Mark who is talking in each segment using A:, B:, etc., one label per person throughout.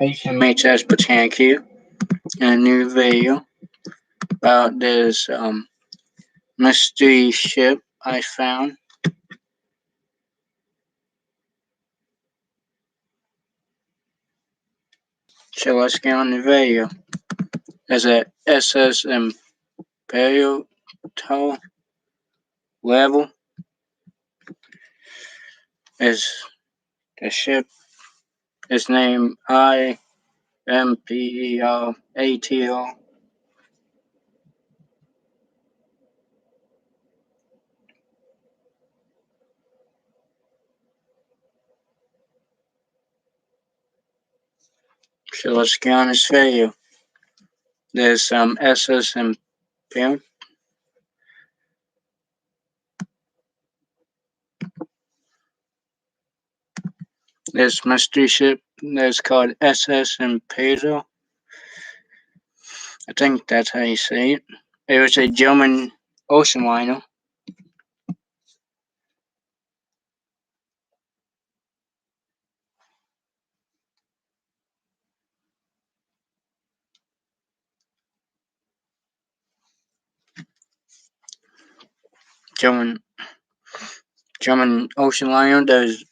A: HMHS Britannica in a new video about this mystery ship I found. So let's get on the video. There's a SS Imperator level. Is the ship is named Imperator. So let's get on this video. There's some SS Imperator. This mystery ship that's called SS Imperator. I think that's how you say it. It was a German ocean liner. German ocean liner. There's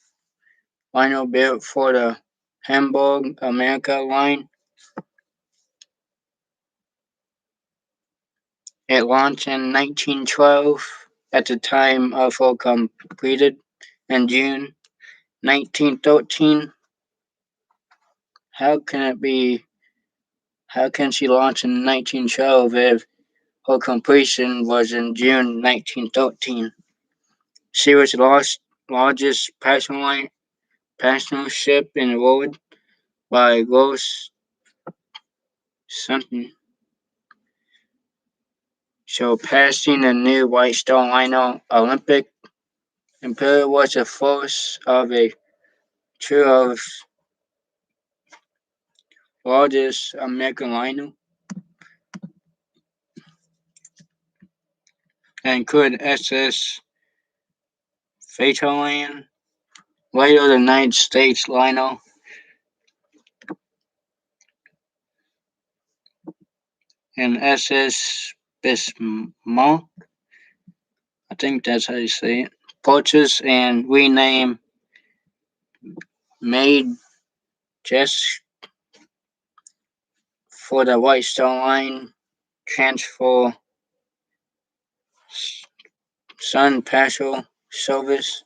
A: liner built for the Hamburg America Line. It launched in 1912 at the time of her completed in June 1913. How can she launch in 1912 if her completion was in June 1913? She was the largest passenger ship in the world by gross something, surpassing the new White Star Liner Olympic. Imperator was the first of a trio of largest American liner and included SS Fatalian, later the United States liner, and SS Bismarck. I think that's how you say it. Purchased and renamed made just for the White Star Line transfer Sun Patrol service.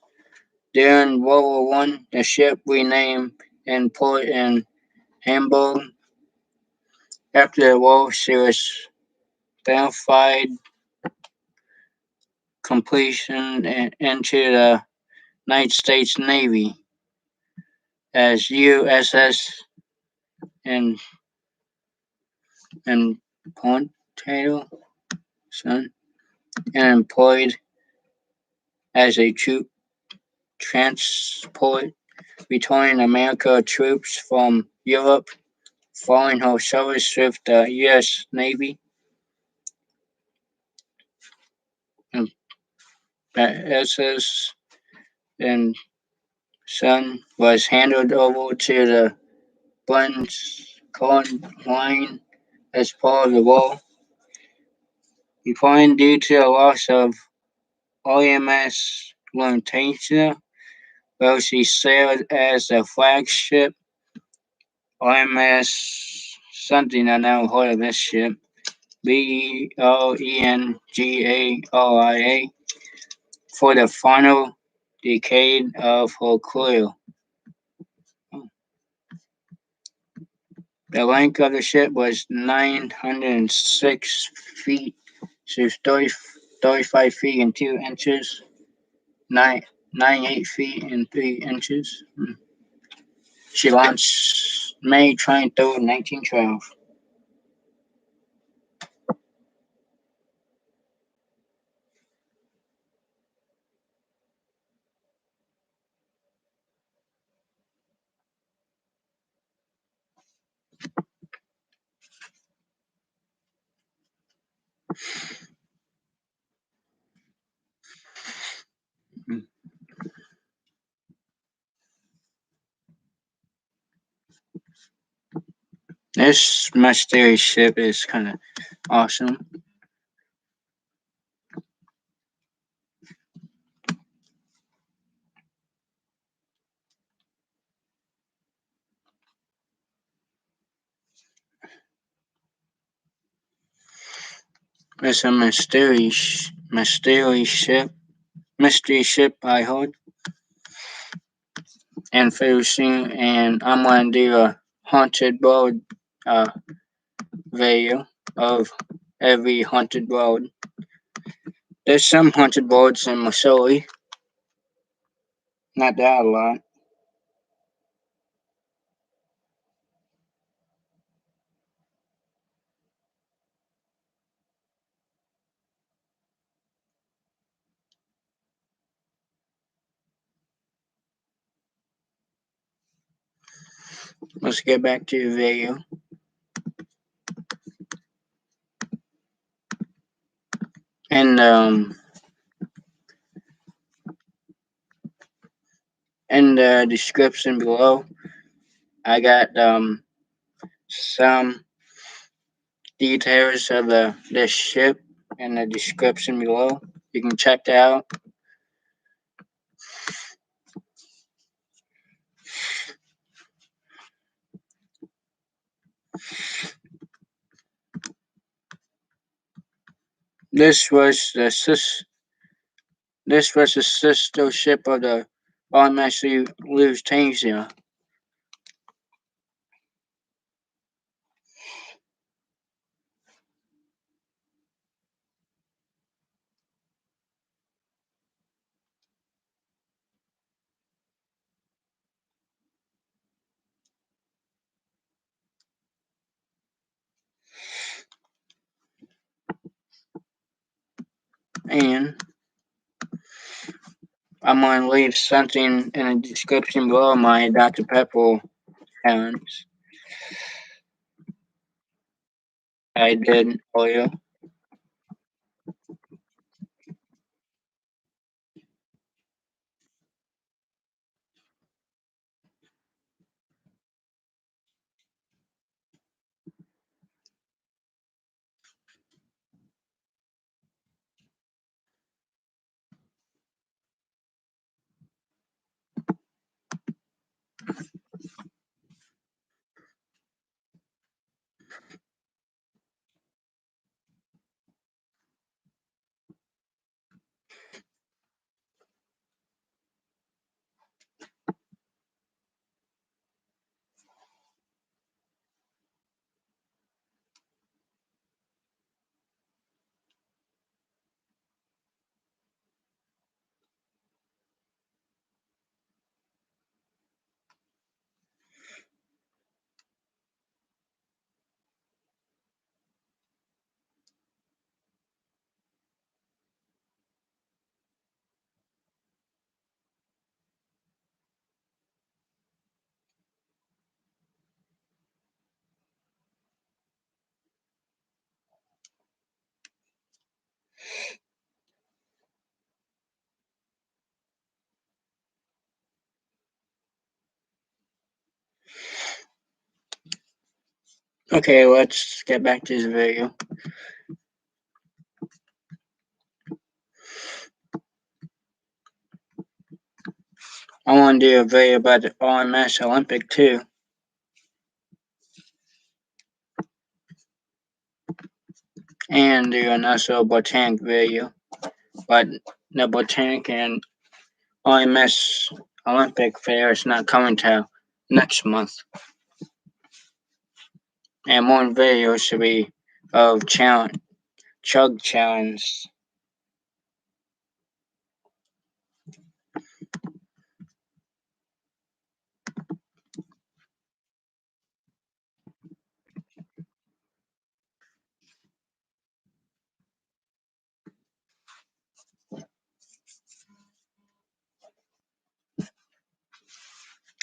A: During World War One, the ship renamed and port in Hamburg. After the war, she was verified completion into the United States Navy as USS and Imperator, and employed as a troop transport returning American troops from Europe following her service with the U.S. Navy. SS and Son was handed over to the Buns Line as part of the war. Declined due to the loss of RMS Lufthansa, where she sailed as the flagship. RMS something I never heard of this ship. Bengaria for the final decade of her career. The length of the ship was 906 feet, so 35 feet and 2 inches, 98 feet and 3 inches. She launched May 23rd, 1912. This mysterious ship is kind of awesome. It's a mystery ship I hold, and focusing, and I'm gonna do a haunted road uh, video of every haunted road. There's some haunted roads in Missouri, not that a lot. Let's get back to the video. And in the description below, I got some details of this ship in the description below. You can check that out. This was the sister ship of the RMS Lufthansa. And I'm gonna leave something in the description below my Dr. Pepper challenge I did earlier. Okay, let's get back to this video. I want to do a video about the RMS Olympic too. And do another botanic video. But the botanic and RMS Olympic fair is not coming till next month. And one video should be of chug challenge.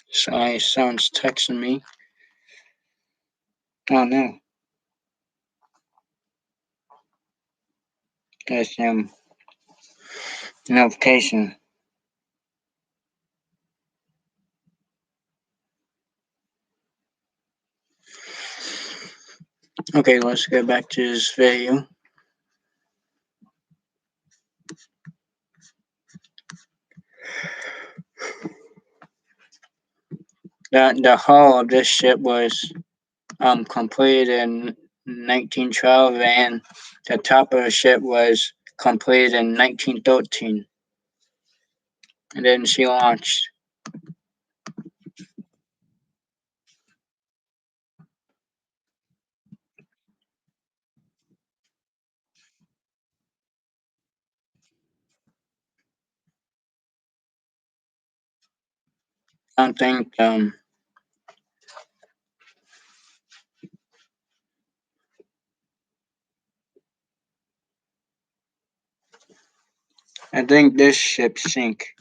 A: Sorry, someone's texting me. Oh no. There's notification. Okay, let's get back to this video. The hull of this ship was completed in 1912, and the top of the ship was completed in 1913. And then she launched. I don't think I think this ship sank,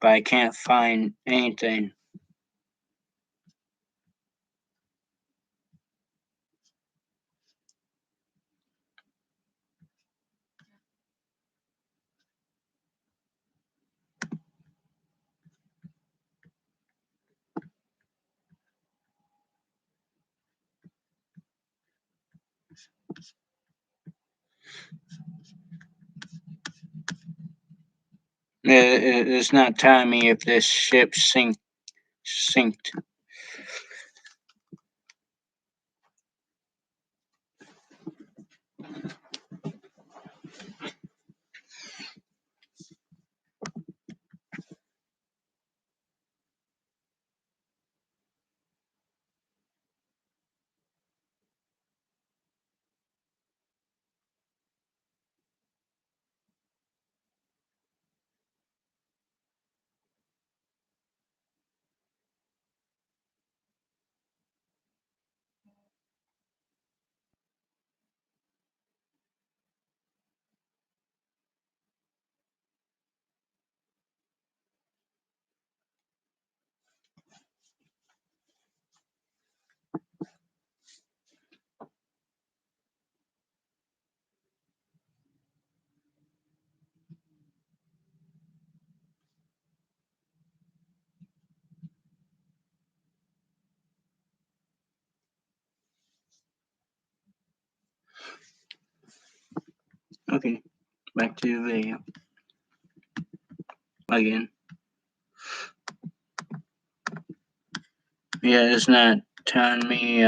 A: but I can't find anything. It's not telling me if this ship sinked. Okay, back to the video again. Yeah, it's not telling me.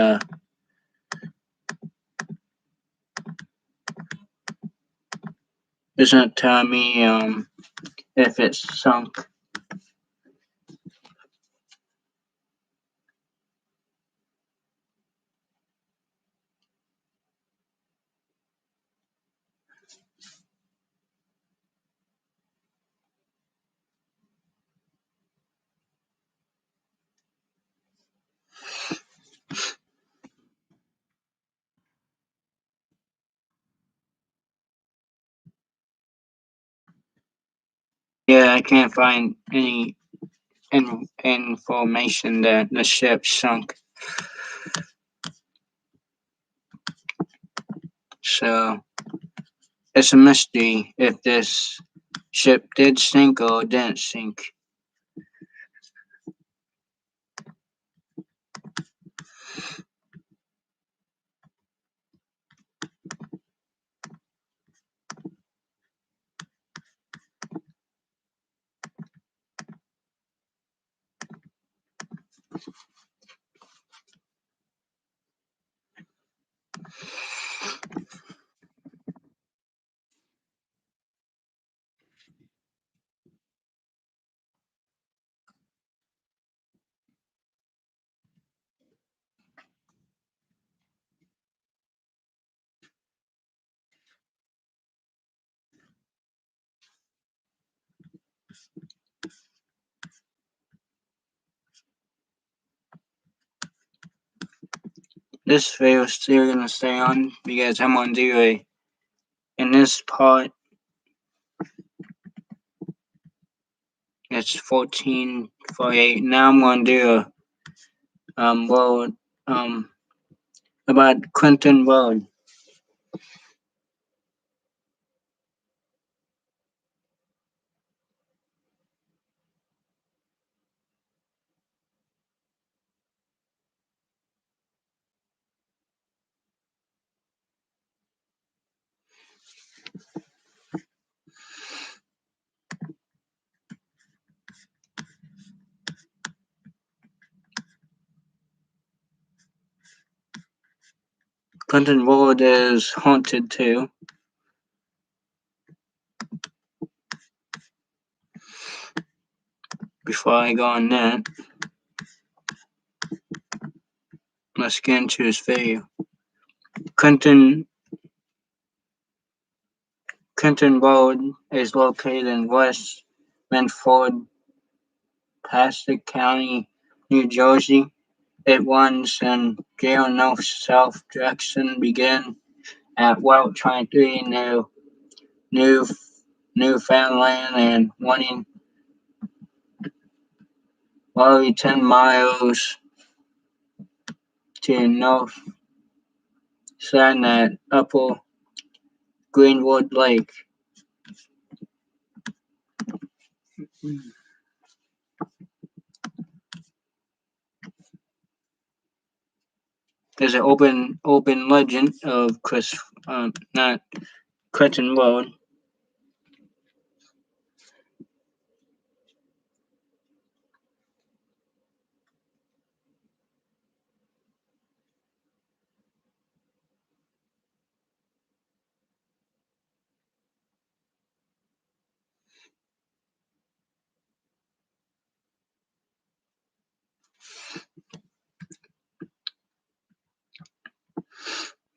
A: It's not telling me if it's sunk. Yeah, I can't find any information that the ship sunk. So it's a mystery if this ship did sink or didn't sink. This video is still gonna stay on because I'm gonna do in this part. It's 14:48. Now I'm gonna do a road about Clinton Road. Clinton Road is haunted too. Before I go on that, let's get into this video. Clinton Road is located in West Medford, Passaic County, New Jersey. It runs in due north-south direction, begin at Route 23 Newfoundland and running roughly 10 miles to north side at Upper Greenwood Lake. There's an open legend of not Clinton Road.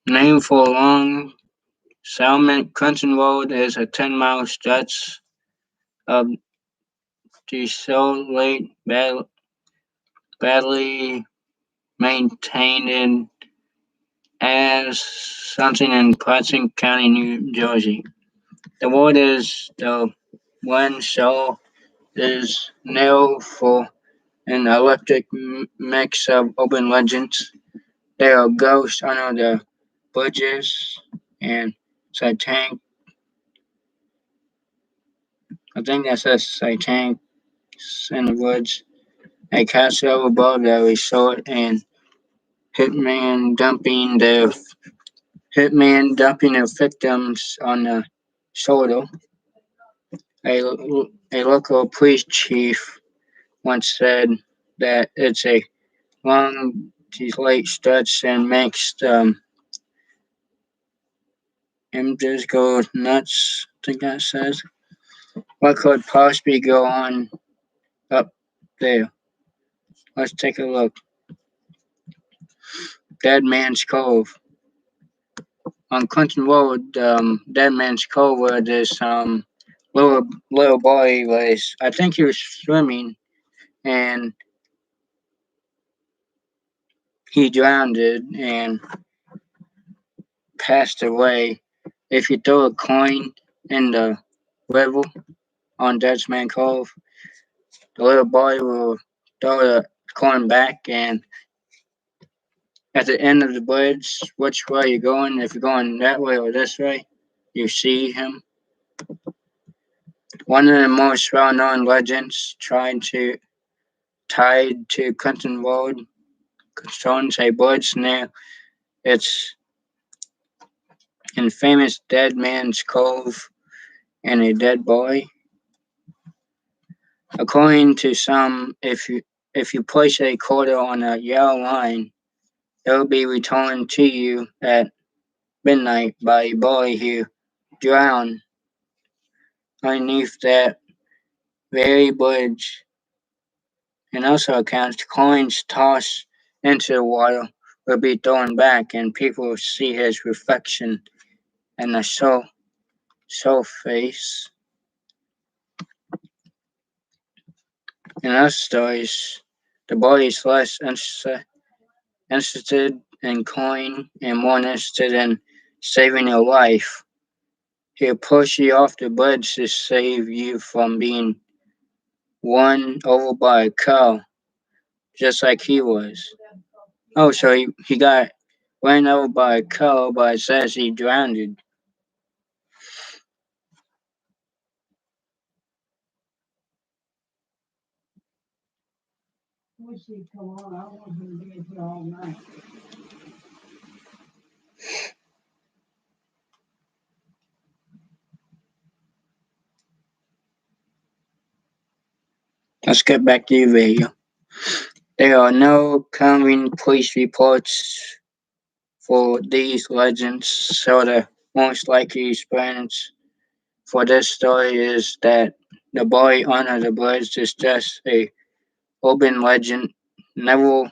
A: Named for a long settlement, Clinton Road is a 10-mile stretch of desolate, badly maintained and as something in Passaic County, New Jersey. The road is the one show is narrow for an eclectic mix of open legends. There are ghosts under the bridges and satanic. I think that says satanic in the woods. A castle above the resort and hitman dumping their victims on the shoulder. A local police chief once said that it's a long delayed stretch and makes images go nuts. I think that says. What could possibly go on up there? Let's take a look. Dead Man's Cove. On Clinton Road, Dead Man's Cove, where this little boy was, I think he was swimming, and he drowned and passed away. If you throw a coin in the river on Dead Man's Cove, the little boy will throw the coin back, and at the end of the bridge, which way you're going, if you're going that way or this way, you see him. One of the most well-known legends tied to Clinton Road concerns a bridge near its infamous Dead Man's Cove and a dead boy. According to some, if you place a quarter on a yellow line, it will be returned to you at midnight by a boy who drowned underneath that very bridge. And also accounts coins tossed into the water will be thrown back and people will see his reflection in the surface. In other stories, the boy is less interested in coin and more interested in saving your life. He'll push you off the bridge to save you from being run over by a cow, just like he was. Oh, so he got run over by a cow, but it says he drowned. Let's get back to the video. There are no current police reports for these legends. So the most likely experience for this story is that the boy under the bridge is just a urban legend. Neville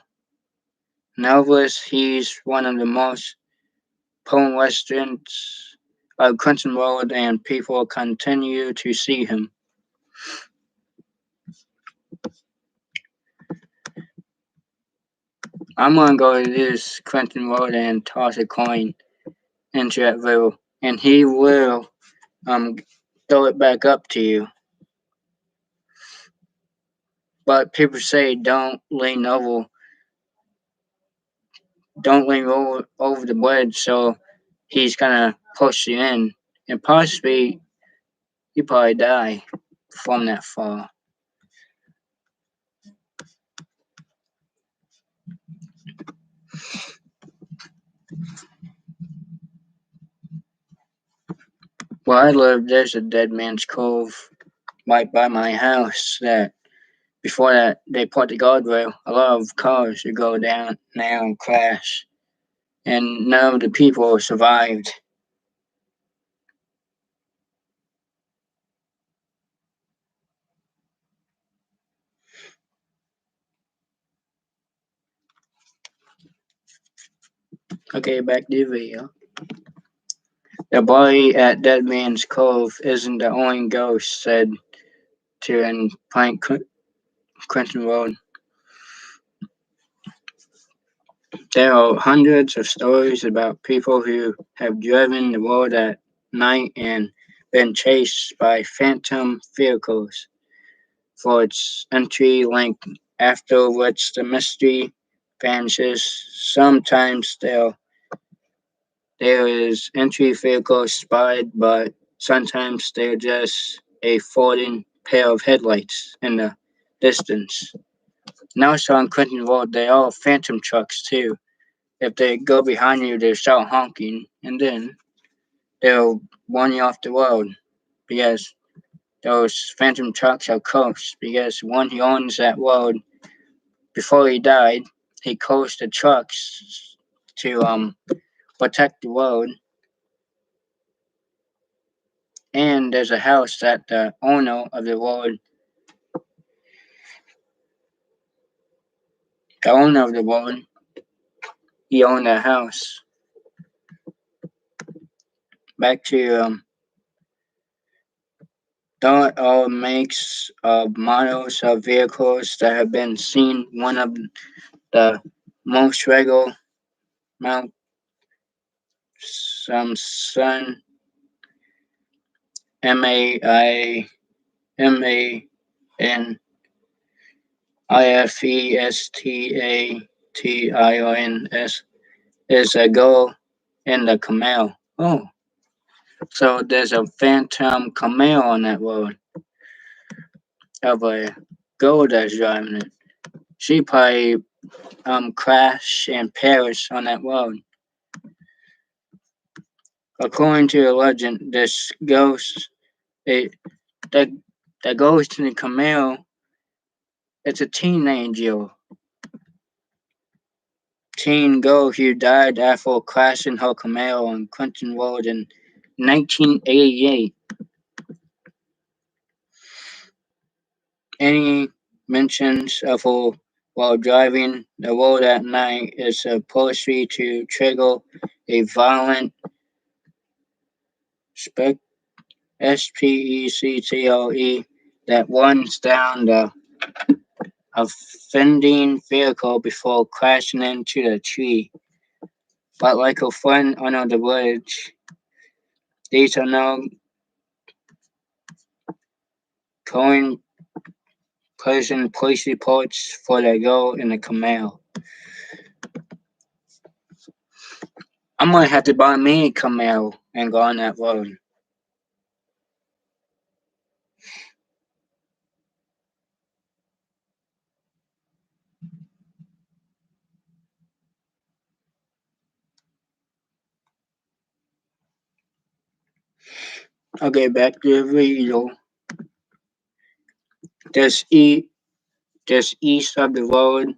A: Nelvis, he's one of the most potent westerns of Clinton Road, and people continue to see him. I'm gonna go to this Clinton Road and toss a coin into that river, and he will um throw it back up to you. But people say don't lean over the bridge, so he's gonna push you in, and possibly you probably die from that fall. Where I live, there's a dead man's cove right by my house that before that they put the guardrail. A lot of cars would go down there and crash, and none of the people survived. Okay, back to the video. The body at Dead Man's Cove isn't the only ghost said to in Pine Clinton Road. There are hundreds of stories about people who have driven the road at night and been chased by phantom vehicles for its entry length, after which the mystery vanishes. Sometimes there is entry vehicle spotted, but sometimes they're just a floating pair of headlights in the distance. Now, on Clinton Road, they are phantom trucks too. If they go behind you, they start honking, and then they'll run you off the road because those phantom trucks are cursed. Because one who owns that road, before he died, he cursed the trucks to protect the road. And there's a house that the owner of the road, he owned that house. Back to there are makes of models of vehicles that have been seen. One of the most regular Mount Sun Maimifestation is a girl in the Camel. Oh, so there's a phantom Camel on that road of a girl that's driving it. She probably crashed and perished on that road. According to the legend, this ghost it, that that ghost in the Camel, it's a teen girl who died after crashing her Camel on Clinton Road in 1988. Any mentions of her while driving the road at night is a policy to trigger a violent SPECTRE that runs down the offending vehicle before crashing into the tree. But like a friend under the bridge, these are no current prison police reports for the girl in the Camel. I might have to buy me a Camel and go on that road. Okay, back to the video. Just east of the road,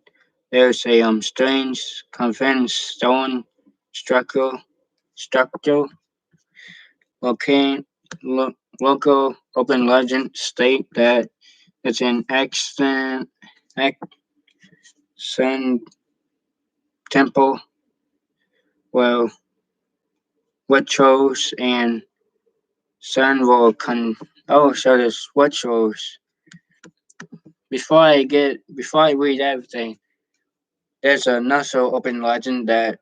A: there's a strange convent stone structural local, local open legend state that it's an accent temple where rituals and sun will so there's rituals. Before I read everything, there's another open legend that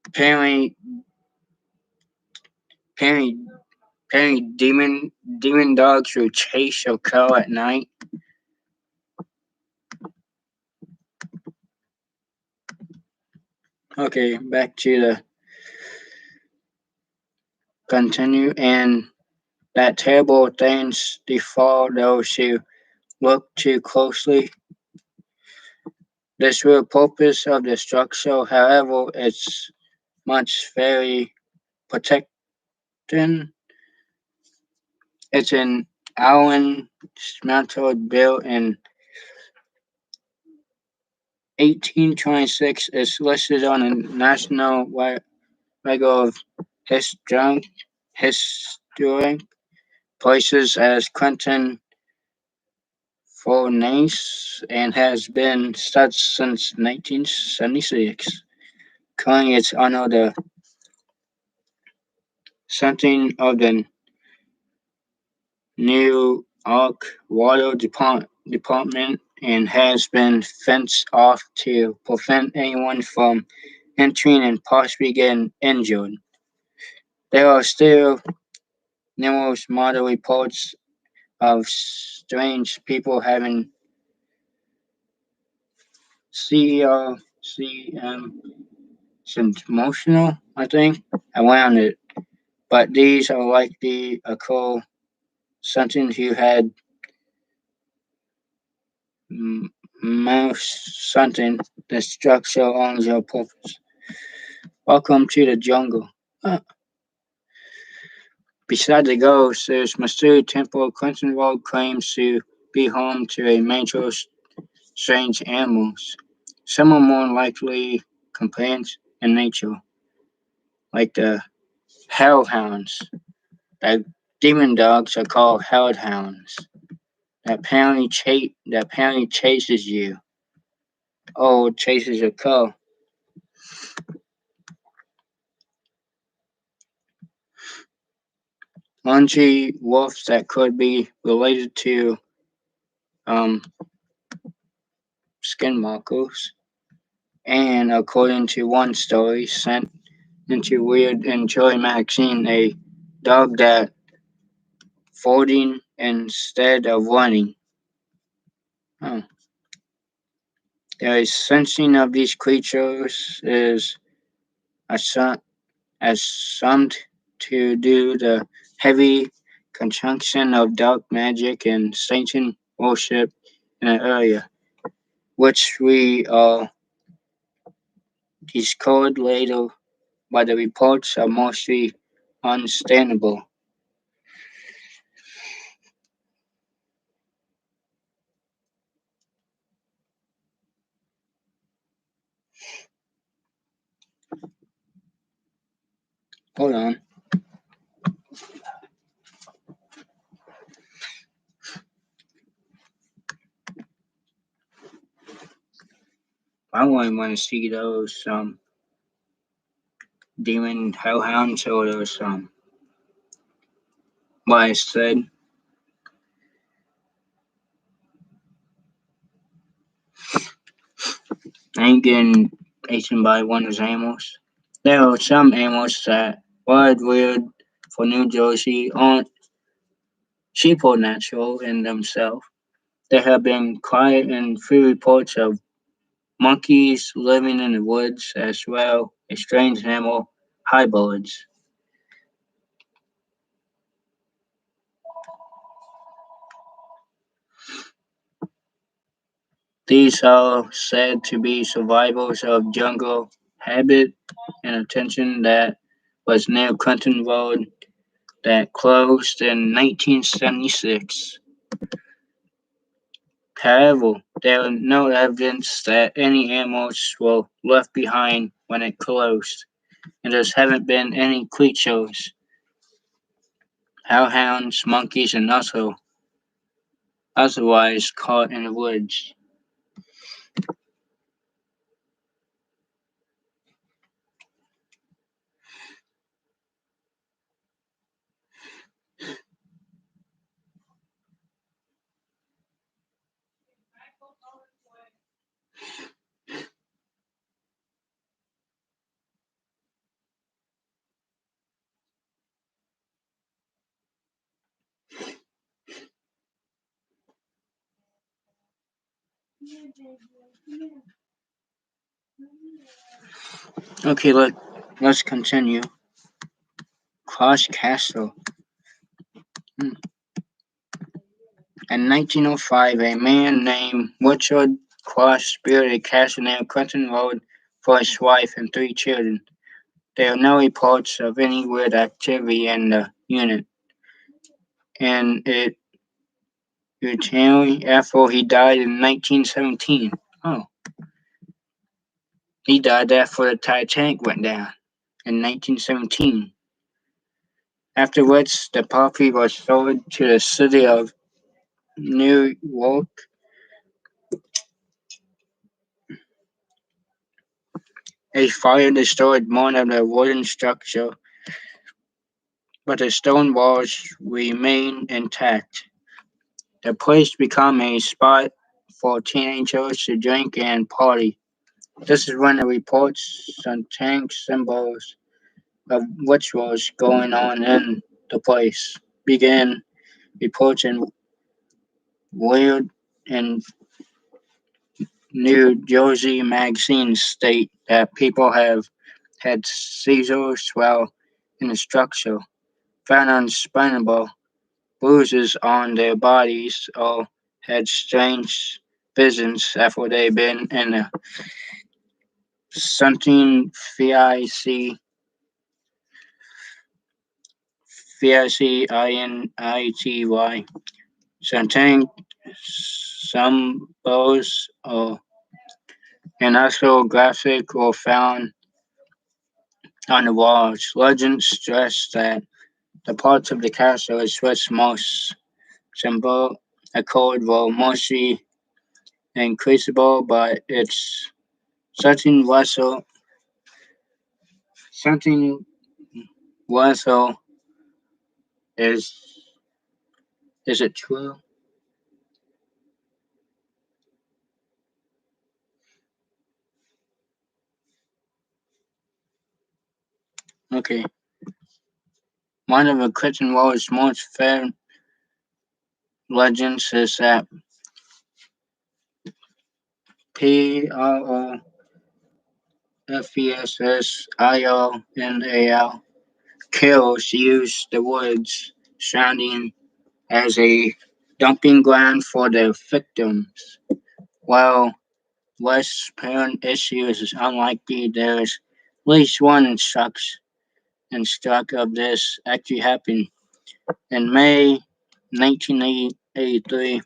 A: apparently apparently apparently demon dogs will chase your cow at night. Okay, back to the continue and that terrible things befall those who look too closely. This real purpose of the structure, however, is much very protecting. It's an Allen smelter built in 1826. It's listed on the National Register of Historic Places as Quentin Fornace and has been such since 1976. Calling its honor the something of the New York Water Department and has been fenced off to prevent anyone from entering and possibly getting injured. There are still numerous model reports of strange people having CRCM since emotional, I think, around it. But these are likely occur something who had mouse something the structure on your purpose. Welcome to the jungle. Beside the ghost, there's Missouri Temple. Clinton Road claims to be home to a major strange animals. Some are more likely companions in nature, like the hellhounds. The demon dogs are called hellhounds. That apparently chases you. Oh, chases your car. Lungy wolves that could be related to um, skinwalkers, and according to one story, sent into Weird and Chilly magazine, a dog that folding instead of running. Oh. There is sensing of these creatures is assumed to do the heavy conjunction of dark magic and Satan worship in the area, which we discovered later but the reports are mostly unsustainable. Hold on. I wouldn't want to see those demon hellhounds or those what I said. I ain't getting eaten by one of those animals. There are some animals that wild weird for New Jersey aren't supernatural in themselves. There have been quiet and few reports of monkeys living in the woods as well as strange animal hybrids. These are said to be survivors of jungle habit and attention that was near Clinton Road that closed in 1976. However, there is no evidence that any animals were left behind when it closed. and there haven't been any creatures, hellhounds, monkeys, and also otherwise caught in the woods. Okay, let's continue. Cross Castle. In 1905, a man named Richard Cross built a castle near Clinton Road for his wife and 3 children. There are no reports of any weird activity in the unit, and it routinely after he died in 1917. Oh, he died after the Titanic went down in 1917. Afterwards, the property was sold to the city of New York. A fire destroyed more of the wooden structure, but the stone walls remain intact. The place became a spot for teenagers to drink and party. This is when the reports contain symbols of rituals going on in the place began. Reports in Weird and New Jersey magazines state that people have had seizures while in the structure, found unexplainable bruises on their bodies, or had strange visions after they'd been in a something Finity, something symbols or and also graphic were found on the walls. Legends stress that the parts of the castle in which most symbol occurred were mostly increasable, but it's something something Russell is is it true? Okay. One of the Christian world's most famed legends is that Professional killers used the woods surrounding as a dumping ground for their victims. While less apparent issues is unlikely, there is at least one instruct of this actually happened. In May 1983,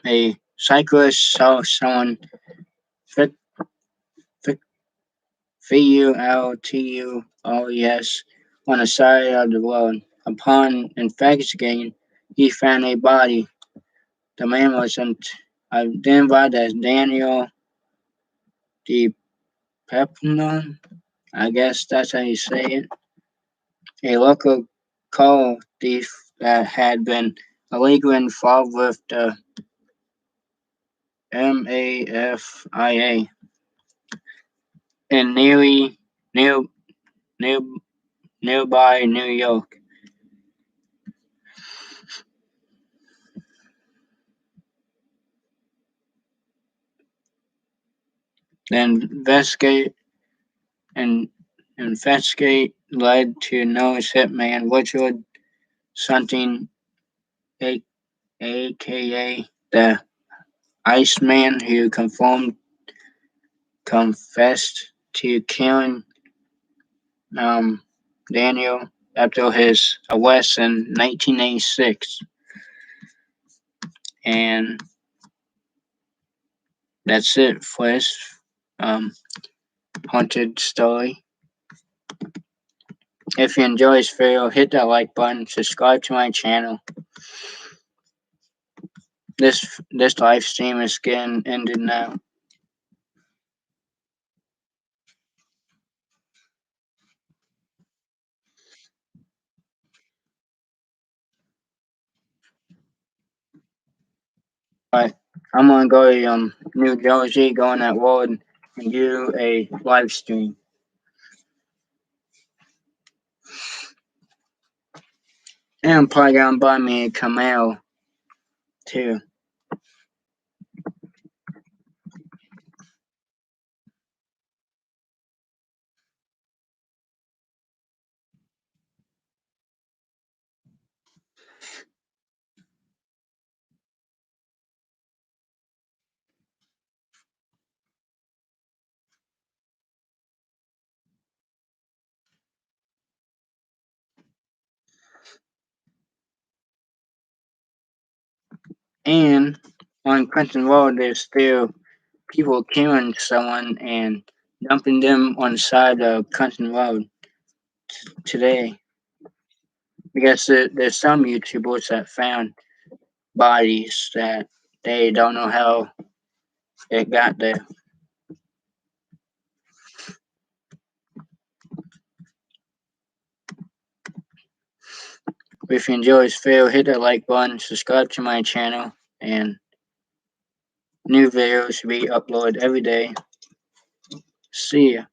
A: a cyclist saw someone Vic- Vic- Vultus on the side of the road. Upon investigating, he found a body. The man was identified as Daniel D. Pepnon. I guess that's how you say it. A local coal thief that had been illegally involved with the MAFIA in near, near, nearby New York. The and investigate led to Noah's hitman Richard something a- aka the Iceman who confessed to killing um, Daniel after his arrest in 1986. And that's it for this um, haunted story. If you enjoy this video, hit that like button, subscribe to my channel. This live stream is getting ended now. Alright, I'm gonna go to New Jersey, go on that road and do a live stream. And I'm probably gonna buy me a Camaro too. And on Clinton Road, there's still people killing someone and dumping them on the side of Clinton Road today. Because there's some YouTubers that found bodies that they don't know how it got there. If you enjoy this video, hit that like button, subscribe to my channel, and new videos will be uploaded every day. See ya.